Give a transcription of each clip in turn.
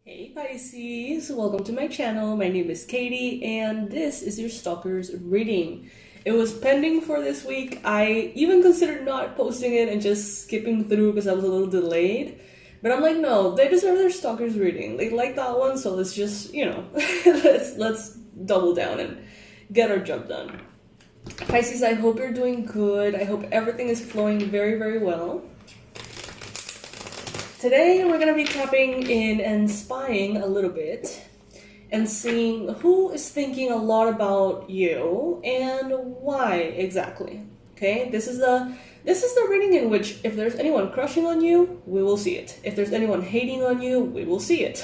Hey Pisces, welcome to my channel. My name is Katie and this is your stalkers reading. It was pending for this week. I even considered not posting it and just skipping through because I was a little delayed. But I'm like, no, they deserve their stalkers reading. They like that one, so let's just, let's double down and get our job done. Pisces, I hope you're doing good. I hope everything is flowing very, very well. Today we're going to be tapping in and spying a little bit and seeing who is thinking a lot about you and why exactly. Okay, this is the reading in which if there's anyone crushing on you, we will see it. If there's anyone hating on you, we will see it.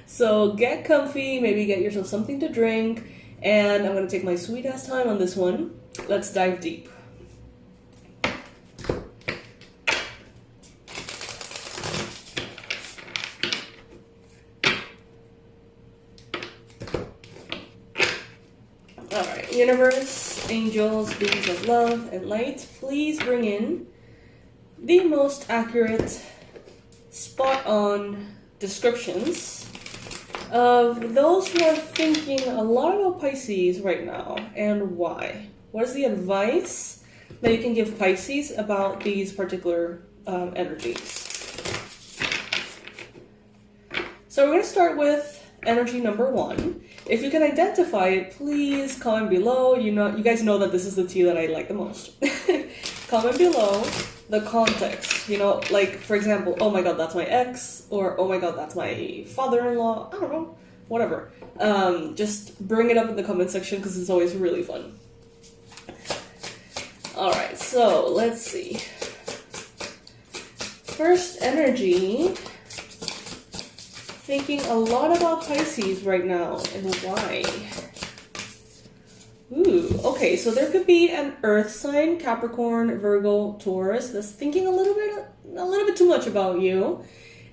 So get comfy, maybe get yourself something to drink, and I'm going to take my sweet ass time on this one. Let's dive deep. Alright, universe, angels, beings of love and light, please bring in the most accurate, spot-on descriptions of those who are thinking a lot about Pisces right now and why. What is the advice that you can give Pisces about these particular energies? So we're going to start with energy number 1. If you can identify it, please comment below. You guys know that this is the tea that I like the most. Comment below the context. Like for example, oh my god, that's my ex, or oh my god, that's my father-in-law. I don't know, whatever. Just bring it up in the comment section because it's always really fun. All right, so let's see. First energy. Thinking a lot about Pisces right now and why. Ooh, okay, so there could be an earth sign, Capricorn, Virgo, Taurus, that's thinking a little bit too much about you.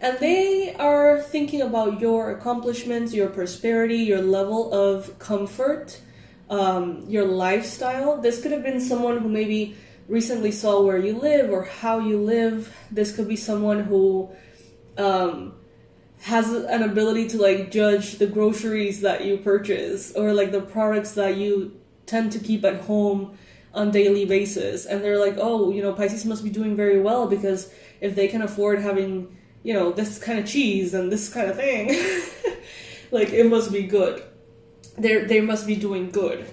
And they are thinking about your accomplishments, your prosperity, your level of comfort, your lifestyle. This could have been someone who maybe recently saw where you live or how you live. This could be someone who has an ability to like judge the groceries that you purchase or like the products that you tend to keep at home on daily basis, and they're like, oh, Pisces must be doing very well because if they can afford having this kind of cheese and this kind of thing, like it must be good. They must be doing good.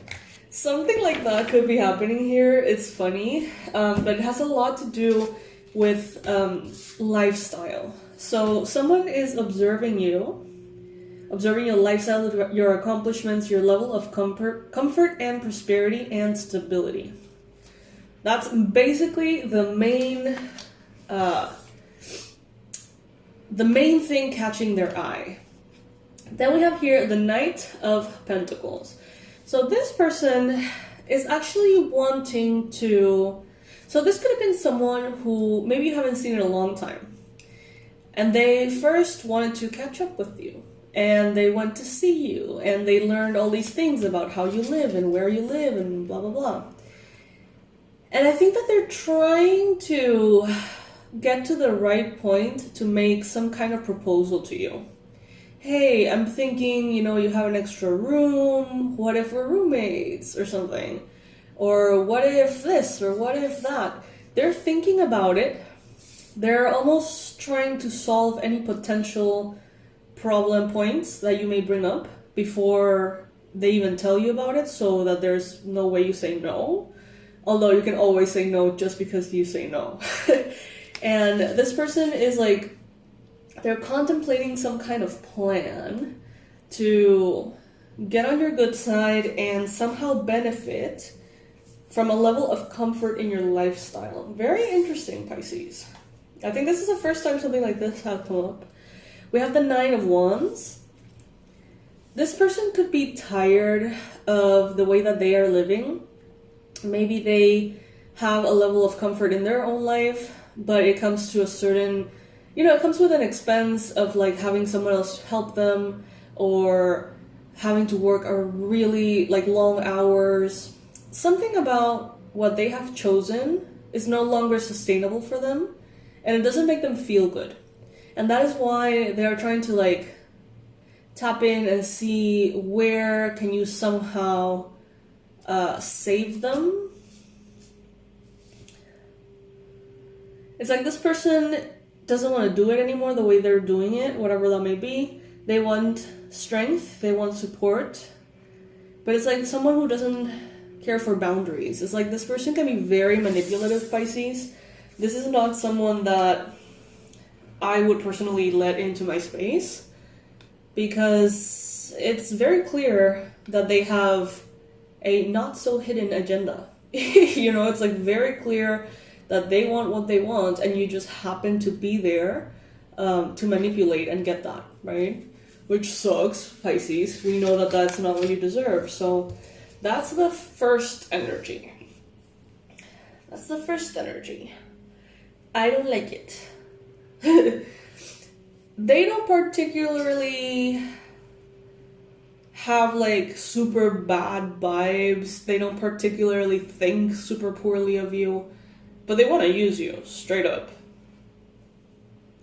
Something like that could be happening here. It's funny, but it has a lot to do with lifestyle. So someone is observing your lifestyle, your accomplishments, your level of comfort and prosperity and stability. That's basically the main thing catching their eye. Then we have here the Knight of Pentacles. So this person is actually wanting to... So this could have been someone who maybe you haven't seen in a long time. And they first wanted to catch up with you. And they went to see you. And they learned all these things about how you live and where you live and blah, blah, blah. And I think that they're trying to get to the right point to make some kind of proposal to you. Hey, I'm thinking, you have an extra room. What if we're roommates or something? Or what if this or what if that? They're thinking about it. They're almost trying to solve any potential problem points that you may bring up before they even tell you about it, so that there's no way you say no. Although you can always say no just because you say no. And this person is like, they're contemplating some kind of plan to get on your good side and somehow benefit from a level of comfort in your lifestyle. Very interesting, Pisces. I think this is the first time something like this has come up. We have the Nine of Wands. This person could be tired of the way that they are living. Maybe they have a level of comfort in their own life, but it comes to a certain, it comes with an expense of like having someone else help them or having to work a really like long hours. Something about what they have chosen is no longer sustainable for them, and it doesn't make them feel good. And that is why they are trying to like tap in and see where can you somehow save them. It's like this person doesn't want to do it anymore the way they're doing it, whatever that may be. They want strength, they want support, but it's like someone who doesn't care for boundaries. It's like this person can be very manipulative, Pisces. This is not someone that I would personally let into my space, because it's very clear that they have a not so hidden agenda. You know, it's like very clear that they want what they want, and you just happen to be there to manipulate and get that, right? Which sucks, Pisces. We know that that's not what you deserve. So that's the first energy. That's the first energy. I don't like it. They don't particularly have like super bad vibes. They don't particularly think super poorly of you, but they want to use you, straight up.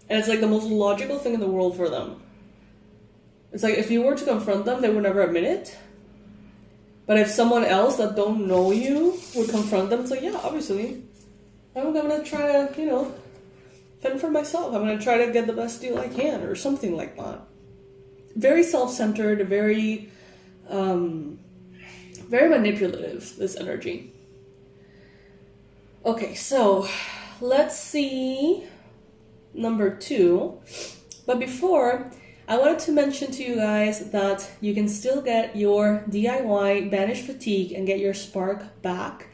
And it's like the most logical thing in the world for them. It's like if you were to confront them, they would never admit it. But if someone else that don't know you would confront them, it's like, yeah, obviously, I'm gonna try to, you know, fend for myself. I'm gonna try to get the best deal I can, or something like that. Very self-centered, very manipulative, this energy. Okay, so let's see number 2. But before, I wanted to mention to you guys that you can still get your DIY Banish Fatigue and Get Your Spark Back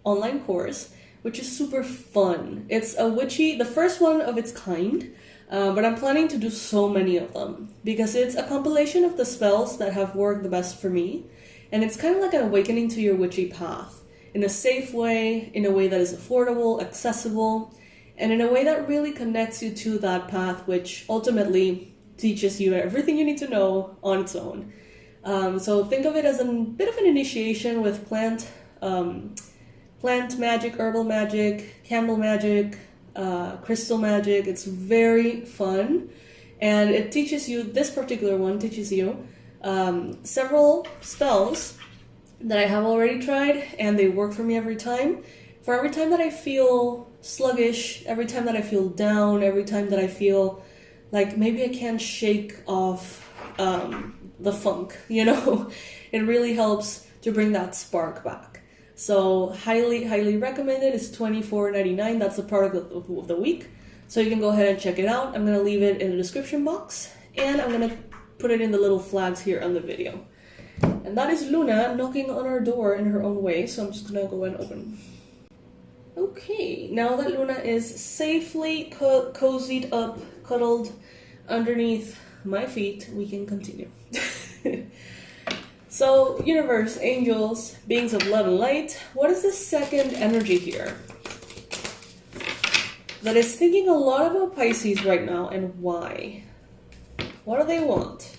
online course, which is super fun. It's a witchy, the first one of its kind, but I'm planning to do so many of them because it's a compilation of the spells that have worked the best for me, and it's kind of like an awakening to your witchy path in a safe way, in a way that is affordable, accessible, and in a way that really connects you to that path, which ultimately teaches you everything you need to know on its own. So think of it as a bit of an initiation with plant magic, herbal magic, candle magic, crystal magic. It's very fun, and it teaches you, this particular one teaches you several spells that I have already tried, and they work for me every time. For every time that I feel sluggish, every time that I feel down, every time that I feel like maybe I can't shake off the funk, you know? It really helps to bring that spark back. So highly, highly recommended. It's $24.99. That's the product of the week. So you can go ahead and check it out. I'm going to leave it in the description box, and I'm going to put it in the little flags here on the video. And that is Luna knocking on our door in her own way, so I'm just going to go and open. Okay, now that Luna is safely cozied up, cuddled underneath my feet, we can continue. So, universe, angels, beings of love and light, what is the second energy here that is thinking a lot about Pisces right now, and why? What do they want?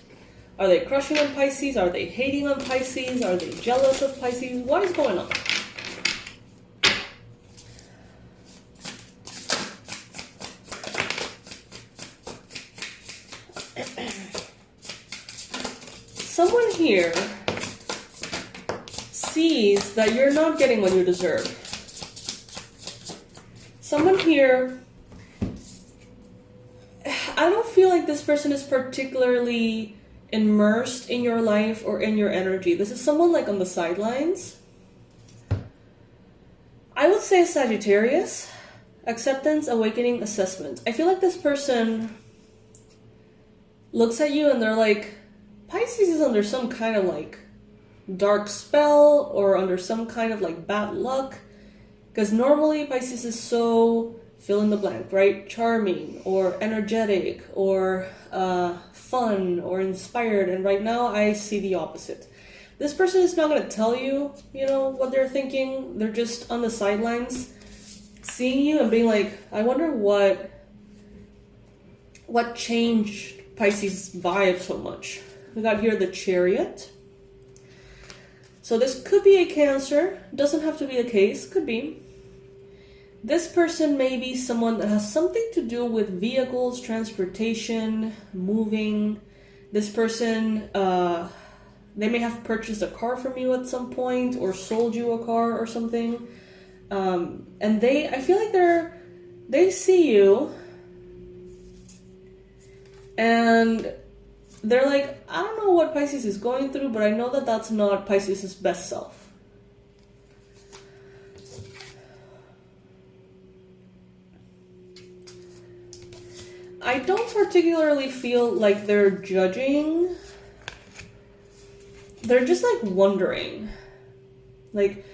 Are they crushing on Pisces? Are they hating on Pisces? Are they jealous of Pisces? What is going on? Someone here sees that you're not getting what you deserve. Someone here, I don't feel like this person is particularly immersed in your life or in your energy. This is someone like on the sidelines. I would say Sagittarius, acceptance, awakening, assessment. I feel like this person looks at you and they're like, Pisces is under some kind of like dark spell or under some kind of like bad luck, because normally Pisces is so fill in the blank, right? Charming or energetic or fun or inspired, and right now I see the opposite. This person is not going to tell you, you know, what they're thinking. They're just on the sidelines seeing you and being like, I wonder what changed Pisces' vibe so much. We got here the Chariot. So this could be a Cancer. Doesn't have to be the case. Could be. This person may be someone that has something to do with vehicles, transportation, moving, This person, they may have purchased a car from you at some point or sold you a car or something. And I feel like they see you and they're like, I don't know what Pisces is going through, but I know that that's not Pisces' best self. I don't particularly feel like they're judging. They're just like wondering. Like,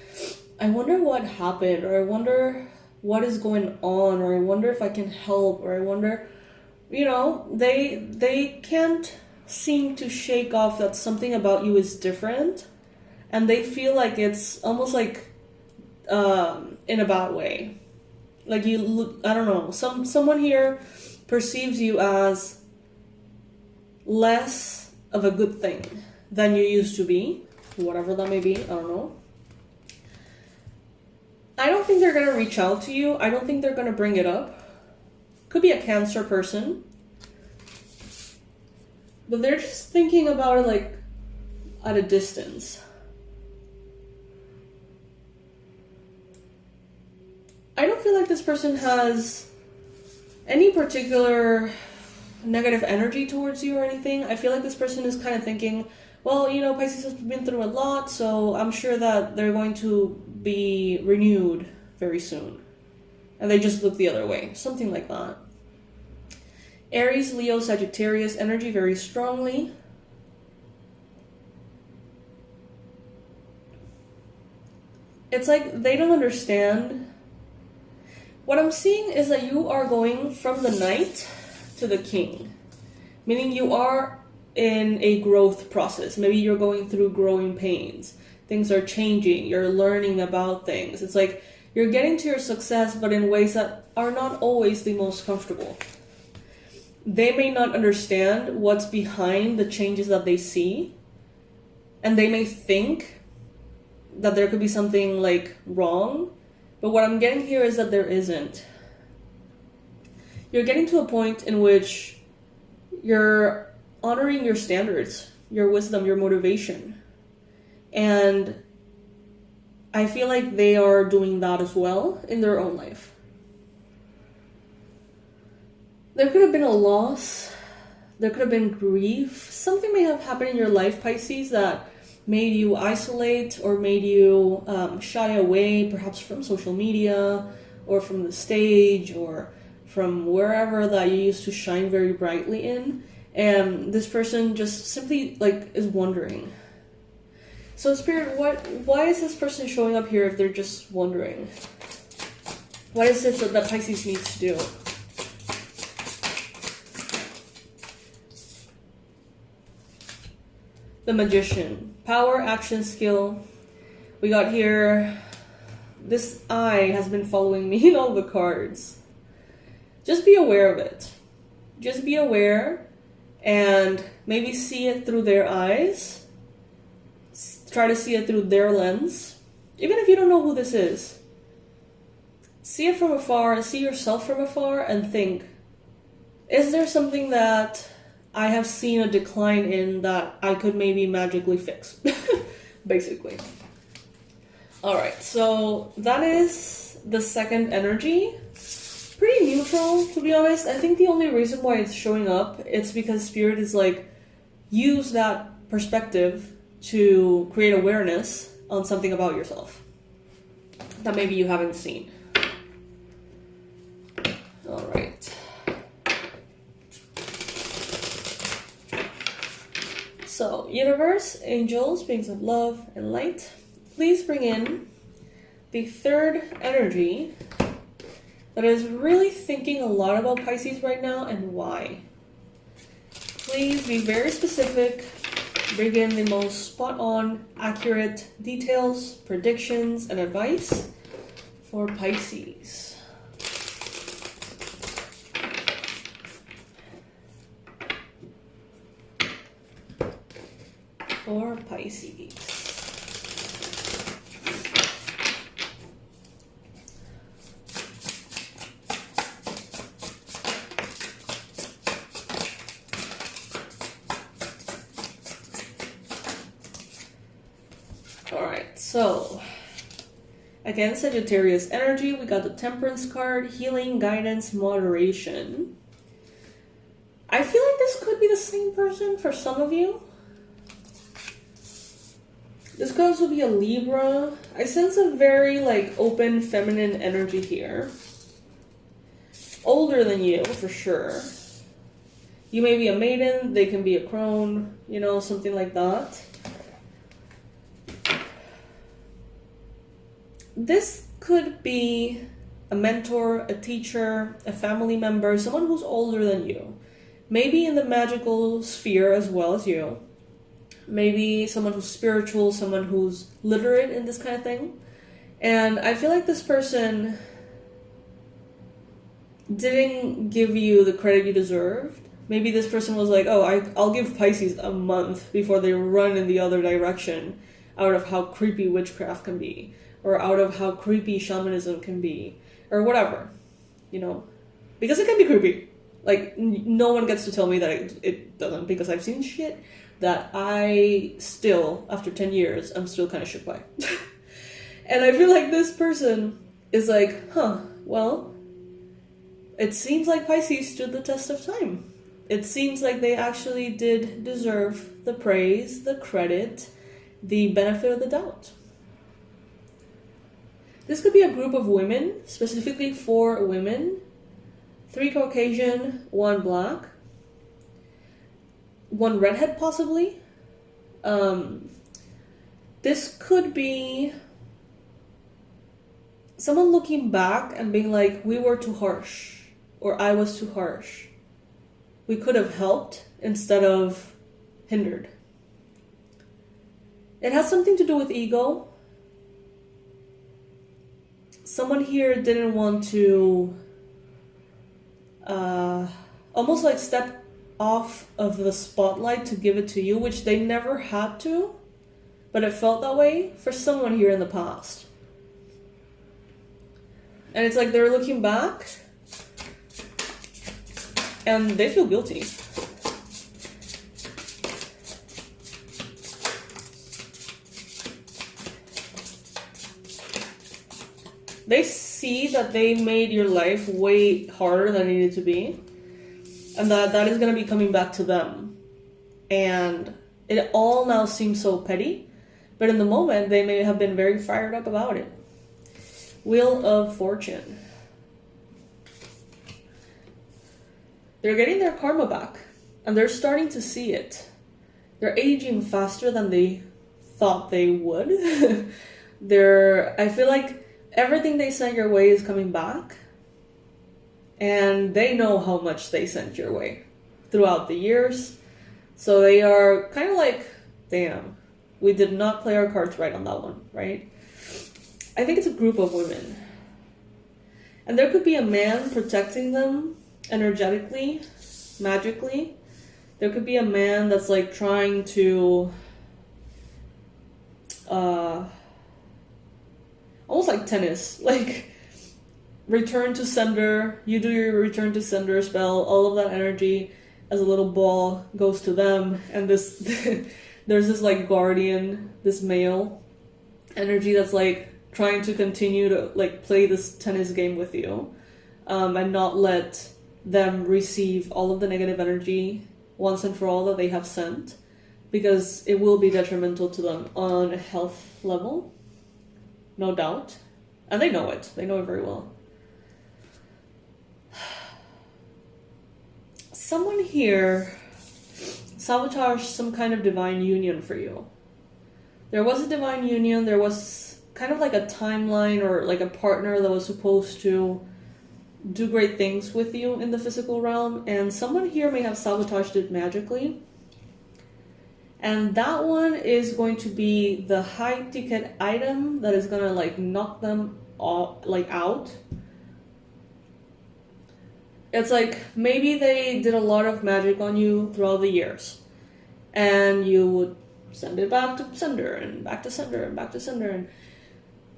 I wonder what happened, or I wonder what is going on, or I wonder if I can help, or I wonder, you know, they can't seem to shake off that something about you is different, and they feel like it's almost like in a bad way. Like I don't know, someone here perceives you as less of a good thing than you used to be, whatever that may be, I don't know. I don't think they're gonna reach out to you. I don't think they're gonna bring it up. Could be a Cancer person. But they're just thinking about it like at a distance. I don't feel like this person has any particular negative energy towards you or anything. I feel like this person is kind of thinking, well, you know, Pisces has been through a lot, so I'm sure that they're going to be renewed very soon. And they just look the other way. Something like that. Aries, Leo, Sagittarius energy very strongly. It's like they don't understand. What I'm seeing is that you are going from the Knight to the King. Meaning you are in a growth process. Maybe you're going through growing pains. Things are changing. You're learning about things. It's like you're getting to your success, but in ways that are not always the most comfortable. They may not understand what's behind the changes that they see. And they may think that there could be something like wrong. But what I'm getting here is that there isn't. You're getting to a point in which you're honoring your standards, your wisdom, your motivation. And I feel like they are doing that as well in their own life. There could have been a loss. There could have been grief. Something may have happened in your life, Pisces, that made you isolate or made you shy away, perhaps from social media or from the stage or from wherever that you used to shine very brightly in. And this person just simply like is wondering. So Spirit, why is this person showing up here if they're just wondering? What is it that Pisces needs to do? The Magician. Power, action, skill. We got here, this eye has been following me in all the cards. Just be aware of it. Just be aware and maybe see it through their eyes. Try to see it through their lens. Even if you don't know who this is. See it from afar and see yourself from afar and think, is there something that I have seen a decline in that I could maybe magically fix, basically. Alright, so that is the second energy. Pretty neutral, to be honest. I think the only reason why it's showing up, it's because Spirit is like, use that perspective to create awareness on something about yourself that maybe you haven't seen. Alright. So, universe, angels, beings of love and light, please bring in the third energy that is really thinking a lot about Pisces right now and why. Please be very specific, bring in the most spot-on, accurate details, predictions, and advice for Pisces. For Pisces. So, again, Sagittarius energy, we got the Temperance card, healing, guidance, moderation. I feel like this could be the same person for some of you. This could also be a Libra. I sense a very like open feminine energy here. Older than you, for sure. You may be a maiden, they can be a crone, you know, something like that. This could be a mentor, a teacher, a family member, someone who's older than you. Maybe in the magical sphere as well as you. Maybe someone who's spiritual, someone who's literate in this kind of thing. And I feel like this person didn't give you the credit you deserved. Maybe this person was like, oh, I'll give Pisces a month before they run in the other direction out of how creepy witchcraft can be, or out of how creepy shamanism can be, or whatever, you know, because it can be creepy. Like, no one gets to tell me that it doesn't, because I've seen shit that I still, after 10 years, I'm still kind of shook by. And I feel like this person is like, well, it seems like Pisces stood the test of time. It seems like they actually did deserve the praise, the credit, the benefit of the doubt. This could be a group of women, specifically 4 women, 3 Caucasian, 1 black, 1 redhead possibly. This could be someone looking back and being like, we were too harsh, or I was too harsh. We could have helped instead of hindered. It has something to do with ego. Someone here didn't want to almost like step off of the spotlight to give it to you, which they never had to, but it felt that way for someone here in the past. And it's like they're looking back and they feel guilty. They see that they made your life way harder than it needed to be, and that is going to be coming back to them. And it all now seems so petty, but in the moment, they may have been very fired up about it. Wheel of Fortune. They're getting their karma back, and they're starting to see it. They're aging faster than they thought they would. I feel like everything they sent your way is coming back, and they know how much they sent your way throughout the years. So they are kind of like, damn, we did not play our cards right on that one, right? I think it's a group of women. And there could be a man protecting them energetically, magically. There could be a man that's like trying to almost like tennis, like return to sender. You do your return to sender spell, all of that energy as a little ball goes to them, and this there's this like guardian, this male energy that's like trying to continue to like play this tennis game with you, and not let them receive all of the negative energy once and for all that they have sent, because it will be detrimental to them on a health level, no doubt. And they know it. They know it very well. Someone here sabotaged some kind of divine union for you. There was a divine union. There was kind of like a timeline or like a partner that was supposed to do great things with you in the physical realm, and someone here may have sabotaged it magically. And that one is going to be the high ticket item that is gonna like knock them all like out. It's like maybe they did a lot of magic on you throughout the years, and you would send it back to sender and back to sender and back to sender, and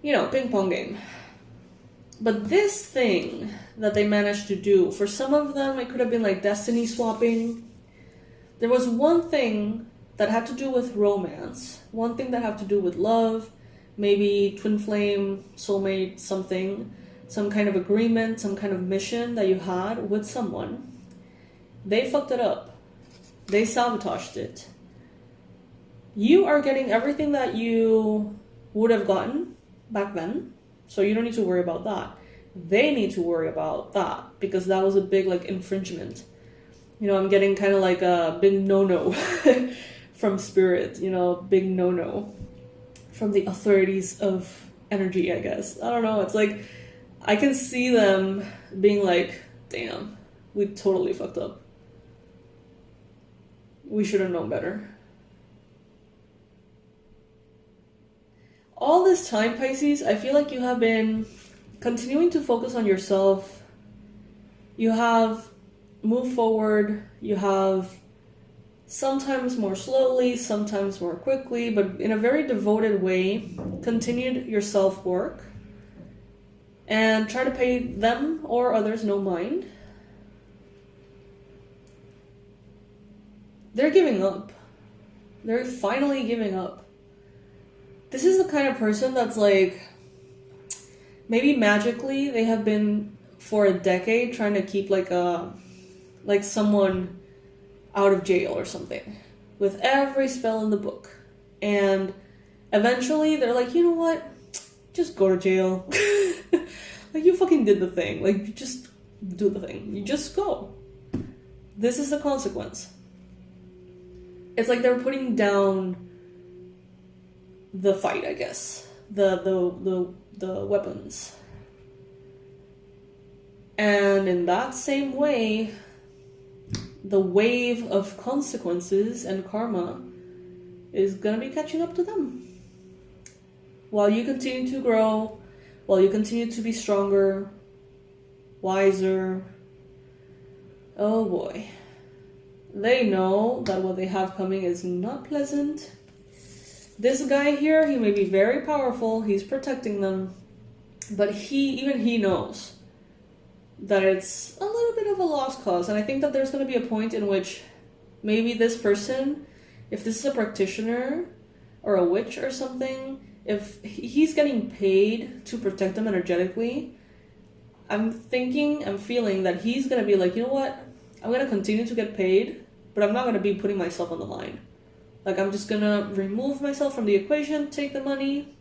you know, ping pong game. But this thing that they managed to do, for some of them it could have been like destiny swapping. There was one thing that had to do with romance, one thing that had to do with love, maybe twin flame, soulmate, something, some kind of agreement, some kind of mission that you had with someone. They fucked it up. They sabotaged it. You are getting everything that you would have gotten back then, so you don't need to worry about that. They need to worry about that, because that was a big, like, infringement. You know, I'm getting kind of like a big no-no from spirit, you know, big no-no from the authorities of energy, I guess. I don't know, it's like, I can see them being like, damn, we totally fucked up. We should have known better. All this time, Pisces, I feel like you have been continuing to focus on yourself. You have moved forward. You have sometimes more slowly, sometimes more quickly, but in a very devoted way, continued your self-work and try to pay them or others no mind. They're giving up. They're finally giving up. This is the kind of person that's like, maybe magically they have been for a decade trying to keep like someone out of jail or something with every spell in the book. And eventually they're like, you know what? Just go to jail. Like, you fucking did the thing. Like, you just do the thing. You just go. This is the consequence. It's like they're putting down the fight, I guess. The weapons. And in that same way, the wave of consequences and karma is gonna be catching up to them. While you continue to grow, while you continue to be stronger, wiser, oh boy. They know that what they have coming is not pleasant. This guy here, he may be very powerful, he's protecting them, but even he knows that it's a little bit of a lost cause. And I think that there's going to be a point in which maybe this person, if this is a practitioner or a witch or something, if he's getting paid to protect them energetically, I'm feeling that he's going to be like, you know what? I'm going to continue to get paid, but I'm not going to be putting myself on the line. Like, I'm just going to remove myself from the equation, take the money,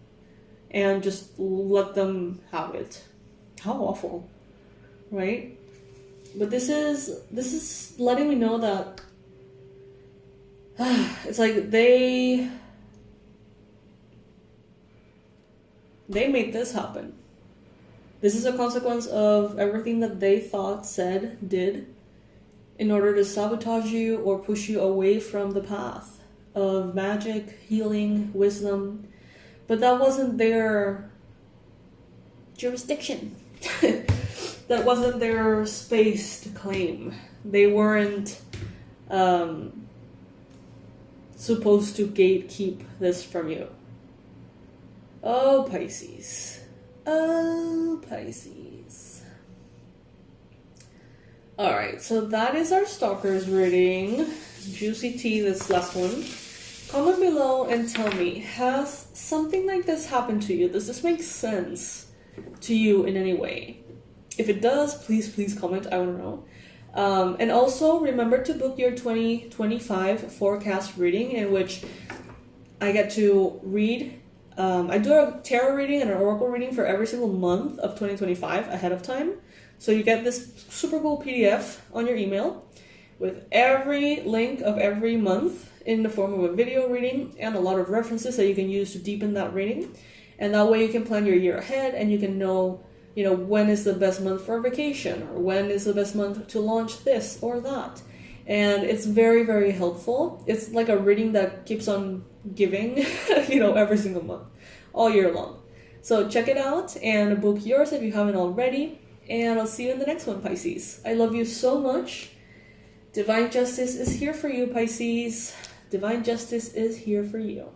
and just let them have it. How awful, right? But this is letting me know that it's like they made this happen. This is a consequence of everything that they thought, said, did in order to sabotage you or push you away from the path of magic, healing, wisdom. But that wasn't their jurisdiction. That wasn't their space to claim. They weren't supposed to gatekeep this from you. Oh, Pisces. Oh, Pisces. Alright, so that is our stalkers reading. Juicy tea, this last one. Comment below and tell me, has something like this happened to you? Does this make sense to you in any way? If it does, please comment. I want to know. And also, remember to book your 2025 forecast reading, in which I get to read. I do a tarot reading and an oracle reading for every single month of 2025 ahead of time. So you get this super cool PDF on your email with every link of every month in the form of a video reading and a lot of references that you can use to deepen that reading. And that way you can plan your year ahead and you can know, when is the best month for a vacation, or when is the best month to launch this or that. And it's very, very helpful. It's like a reading that keeps on giving, every single month, all year long. So check it out and book yours if you haven't already. And I'll see you in the next one, Pisces. I love you so much. Divine justice is here for you, Pisces. Divine justice is here for you.